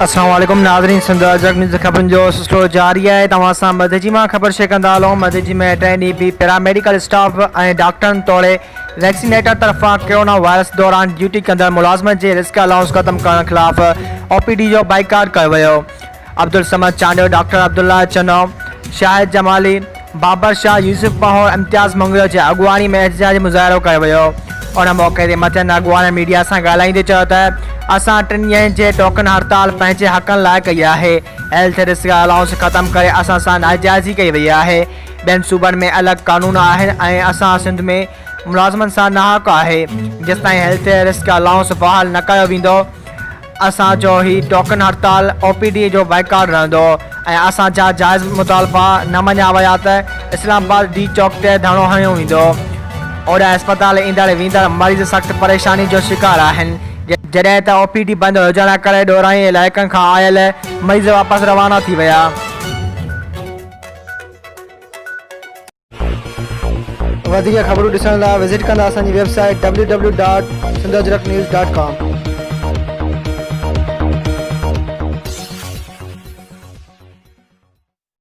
अस्सलाम वालेकुम नाज़रीन, सिंध न्यूज़ ख़बरुनि जो सिलसिलो जारी है। तव्हां सां मदजी मां ख़बर शेयर कंदा हलूं। मदजी में 3 ॾींहं बि पैरामेडिकल स्टाफ ऐं डॉक्टरनि तोड़े वैक्सीनेटर तरफ़ां कोरोना वायरस दौरान ड्यूटी कंदड़ मुलाज़िमनि जे रिस्क अलाउंस ख़त्म करण ख़िलाफ़ OPD जो बाइकाट कयो वियो। अब्दुल समद चांडियो, डॉक्टर अब्दुल्ला चनो, शाहिद जमाली, बाबर शाह, यूसुफ पहोर, इम्तियाज़ मंगवियो जे अॻुवाणी में एहतजाजी मुज़ाहिरो कयो वियो। उन मौक़े ते मथियन अॻुवान मीडिया सां ॻाल्हाईंदे चयो त असां 3 ॾींहंनि जे टोकन हड़ताल पंहिंजे हक़नि लाइ कई आहे। हेल्थ रिस्क अलाउंस ख़त्म करे असां सां नाजाइज़ी कई वई आहे। ॿियनि सूबनि में अलॻि कानून आहिनि ऐं असां सिंध में मुलाज़िमनि सां नाहक आहे। जेसिताईं हेल्थ रिस्क अलाउंस बहाल न कयो वेंदो, असांजो ही टोकन हड़ताल OPD जो बाइकाट रहंदो ऐं असांजा जाइज़ मुतालबा न मञिया विया त इस्लामाबाद D चौक ते धरणो हणियो वेंदो। ओॾा अस्पताल ईंदड़ वेंदड़ मरीज़ सख़्तु परेशानी जो शिकार आहिनि। जॾहिं त OPD बंदि हुजण करे ॾोराई इलाइक़नि खां आयल मरीज़ वापसि रवाना थी विया। वधीक ख़बरूं ॾिसण लाइ विज़िट कंदा असांजी वेबसाइट www.sindhajraknews.com।